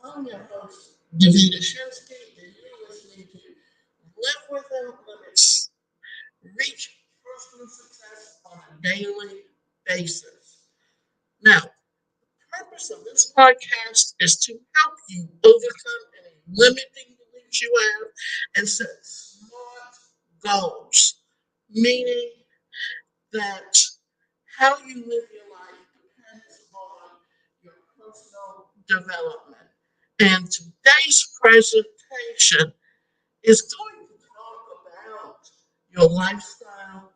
I'm your host, Davida Shinsky, and you're listening to Live Without Limits, Reach Personal Success on a Daily Basis. Now, the purpose of this podcast is to help you overcome any limiting beliefs you have and set smart goals, meaning that how you live your life depends on your personal development. And today's presentation is going to talk about your lifestyle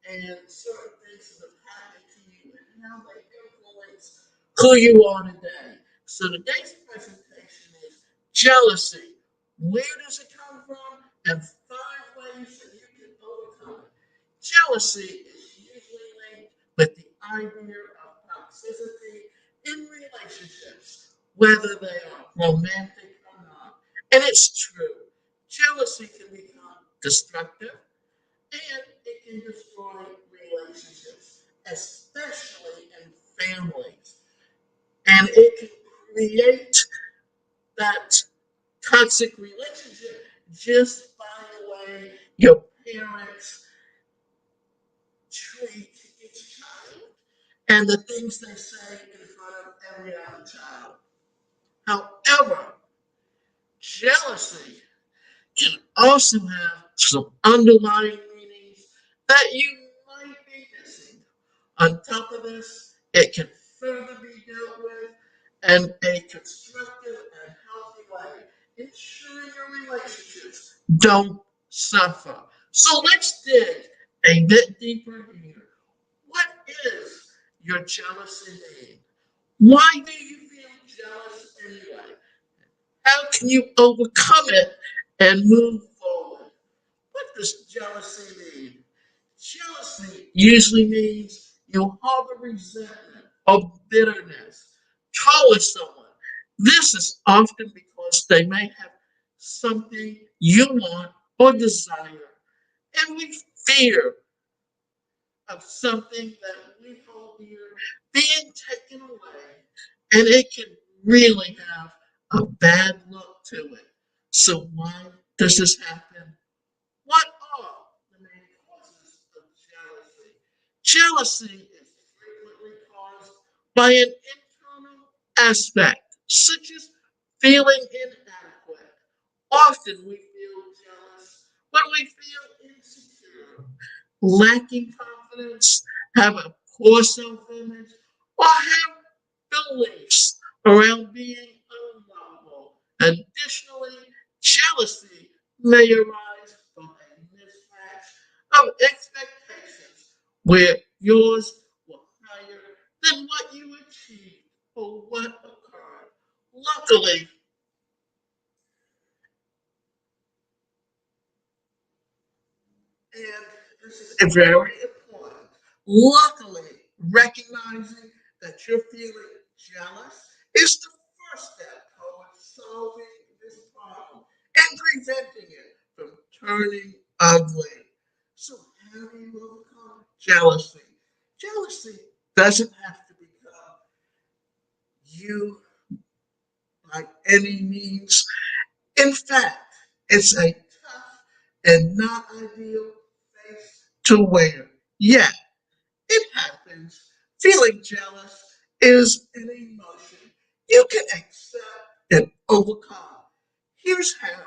and certain things that have happened to you and how they influence who you are today. So today's presentation is jealousy. Where does it come from? And 5 ways that you can overcome it. Jealousy is usually linked with the idea of toxicity in relationships, whether they are romantic or not. And it's true. Jealousy can become destructive and it can destroy relationships, especially in families. And it can create that toxic relationship just by the way your parents treat each child and the things they say in front of every other child. However, jealousy can also have some underlying meanings that you might be missing. On top of this, it can further be dealt with in a constructive and healthy way, ensuring your relationships don't suffer. So let's dig a bit deeper here. What is your jealousy mean? Why do you feel jealous anyway? How can you overcome it and move forward? What does jealousy mean? Jealousy usually means you harbor resentment or bitterness towards someone. This is often because they may have something you want or desire, and we fear of something that we hold dear being taken away, and it can really have a bad look to it. So, why does this happen? What are the main causes of jealousy? Jealousy is frequently caused by an internal aspect, such as feeling inadequate. Often we feel jealous when we feel insecure, lacking confidence, have a poor self image, or have beliefs around being unlovable. Additionally, jealousy may arise from a mismatch of expectations where yours were higher than what you achieved or what occurred. Luckily, and this is very important. Luckily, recognizing that you're feeling jealous is the first step towards solving this problem and preventing it from turning ugly. So, how do you overcome jealousy? Jealousy doesn't have to become you by any means. In fact, it's a tough and not ideal face to wear. Yet, it happens. Feeling jealous is an emotion you can accept and overcome. Here's how.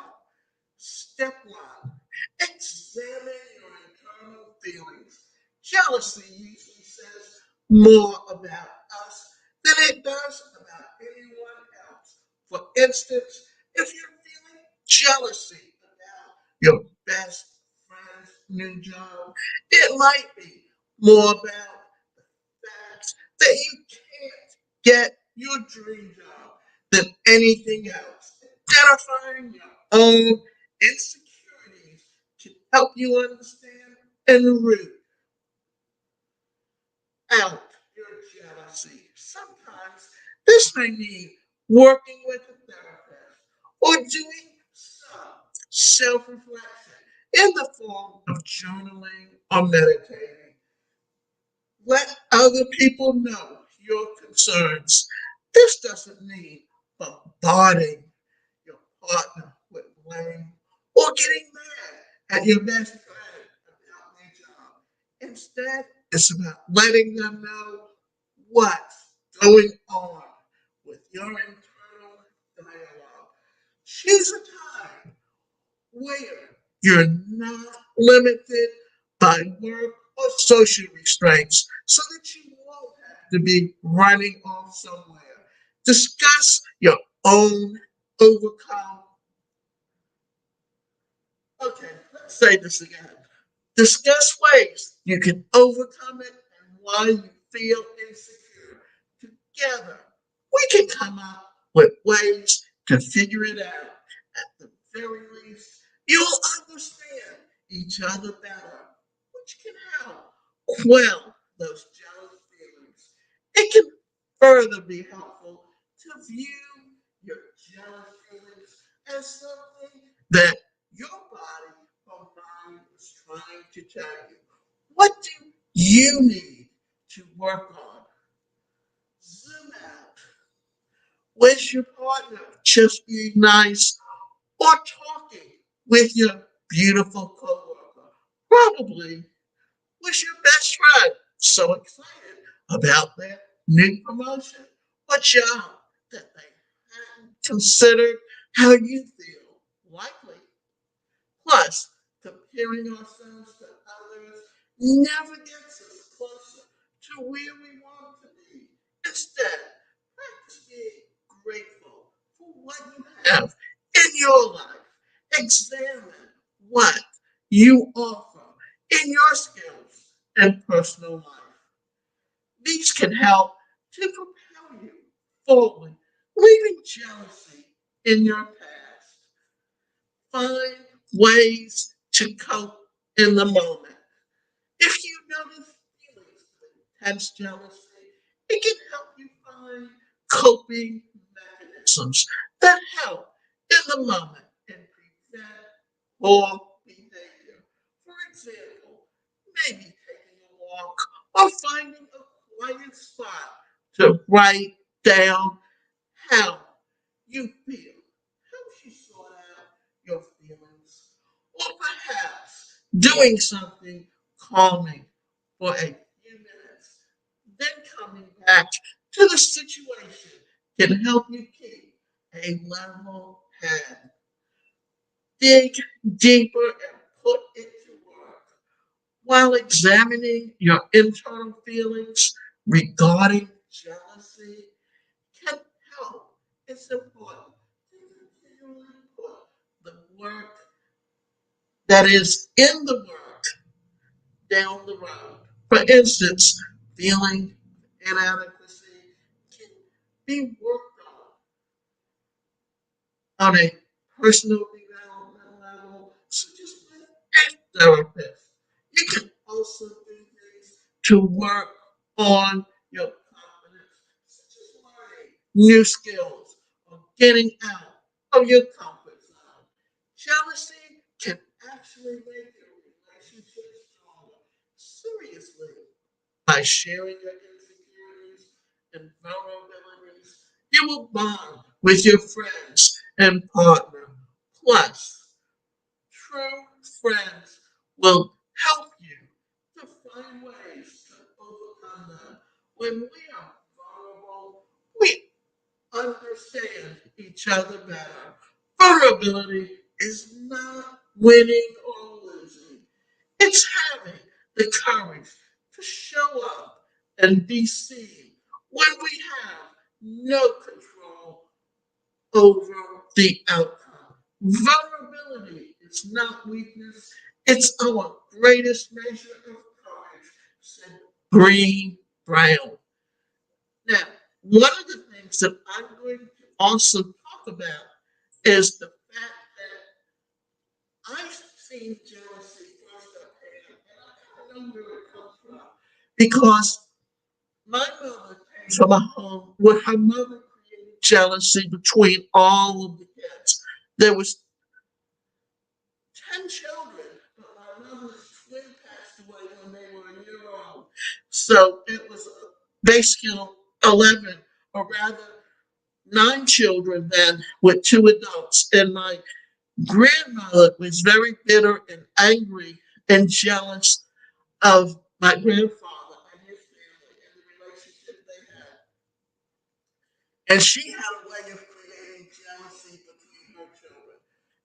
Step one, examine your internal feelings. Jealousy usually says more about us than it does about anyone else. For instance, if you're feeling jealousy about your best friend's new job, it might be more about the fact that you can't get your dream job than anything else. Identifying your own insecurities can help you understand and root out your jealousy. Sometimes this may mean working with a therapist or doing some self reflection in the form of journaling or meditating. Let other people know your concerns. This doesn't mean bombarding your partner with blame or getting mad at your best friend about their job. Instead, it's about letting them know what's going on with your internal dialogue. Choose a time where you're not limited by work or social restraints so that you won't have to be running off somewhere. Discuss your own overcome. Okay, let's say this again. Discuss ways you can overcome it and why you feel insecure. Together, we can come up with ways to figure it out. At the very least, you'll understand each other better, which can help quell those jealous feelings. It can further be helpful to view your jealous feelings as something that your body or mind is trying to tell you. What do you need to work on? Zoom out. Was your partner just being nice or talking with your beautiful coworker? Probably was your best friend so excited about their new promotion or job that they hadn't considered how you feel? Likely. Plus, comparing ourselves to others never gets us closer to where we want to be. Instead, practice being grateful for what you have in your life. Examine what you offer in your skills and personal life. These can help to propel you forward, leaving jealousy in your past. Find ways to cope in the moment. If you notice feelings of intense jealousy, it can help you find coping mechanisms that help in the moment and prevent poor behavior. For example, maybe taking a walk or finding a quiet spot to write down how you feel. Helps you sort out your feelings. Or perhaps doing something calming for a few minutes, then coming back to the situation can help you keep a level head. Dig deeper and put it to work. While examining your internal feelings regarding jealousy can help, it's important to continually put the work that is in the work down the road. For instance, feeling inadequacy can be worked on a personal development level, such as with a therapist. You can also do things to work on your confidence, such as learning new skills or getting out of your comfort zone. Jealousy can actually make your relationship stronger. Seriously, by sharing your insecurities and vulnerabilities, you will bond with your friends and partner. Plus, true friends will help you to find ways to overcome them. When we are vulnerable, we understand each other better. Vulnerability is not winning or losing. It's having the courage to show up and be seen when we have no control over the outcome. Vulnerability is not weakness, it's our greatest measure of courage, said Green Brown. Now, one of the things that I'm going to also talk about is the fact that I've seen jealousy firsthand, and I kind of know where it comes from. Because my mother came from a home where her mother created jealousy between all of the kids. There was 10 children, but my mother's twin passed away when they were a year old. So it was basically 11, or rather 9 children then with 2 adults. And my grandmother was very bitter and angry and jealous of my grandfather and his family and the relationship they had. And she had a way of creating jealousy between her children.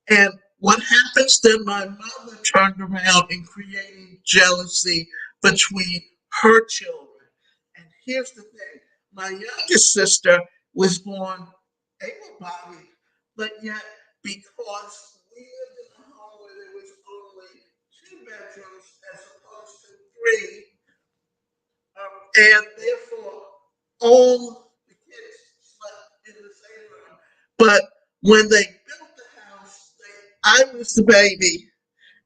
And what happens then? My mother turned around and creating jealousy between her children. And here's the thing: my youngest sister was born able-bodied, but yet because we lived in a home where there was only 2 bedrooms as opposed to 3, and therefore all the kids slept in the same room. But when they built the house, I was the baby,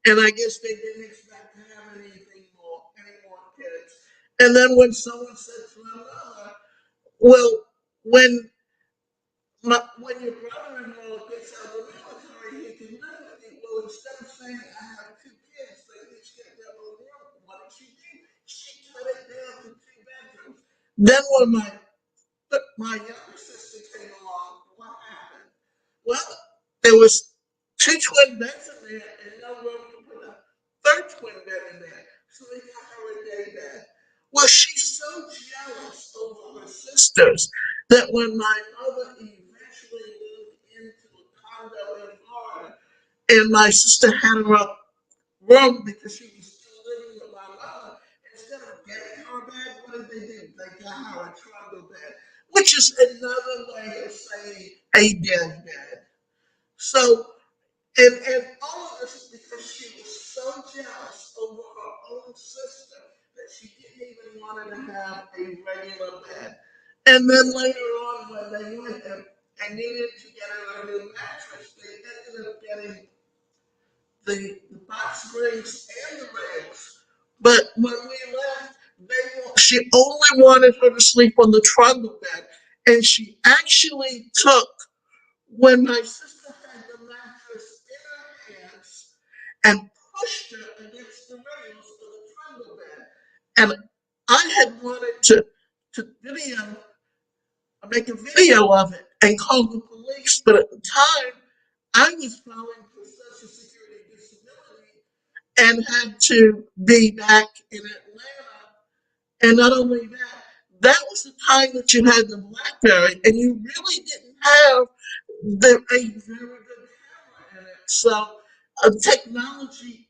and I guess they didn't expect to have any more kids. And then when someone said to my mother, "Well, when when your brother-in-law gets out of the military, he can live with you." Well, instead of saying I have 2 kids, they each get their own room. What did she do? She cut it down to 2 bedrooms. Then when my younger sister came along, what happened? Well, there was 2 twin beds in there and no room to put a third twin bed in there. So they got her a day bed. Well, she's so jealous over her sisters that when my mother eventually moved into a condo in Florida, and my sister had her up room because she was still living with my mother. Instead of getting her bed, what did they do? They got her a trundle bed, which is another way of saying a dead bed. So, and all of this is because she was so jealous over her own sister that she didn't even want her to have a regular bed. And then later on, when they went and needed to get her a new mattress, they ended up getting the box springs and the rails. But when we left, she only wanted her to sleep on the trundle bed. And she actually took, when my sister had the mattress in her hands, and pushed her against the rails of the trundle bed. And I had wanted to make a video of it and call the police, but at the time I was filing for Social Security disability and had to be back in Atlanta. And not only that, that was the time that you had the BlackBerry, and you really didn't have a very good camera in it. So technology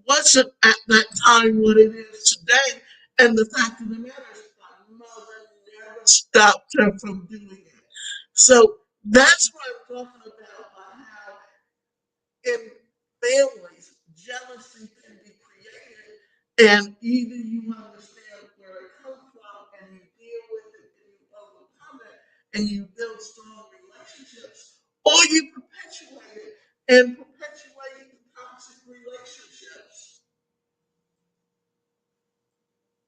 wasn't at that time what it is today. And the fact of the matter is, my mother never stopped her from doing it. So that's what I'm talking about how in families, jealousy can be created, and either you understand where it comes from and you deal with it and you overcome it and you build strong relationships, or you perpetuate it and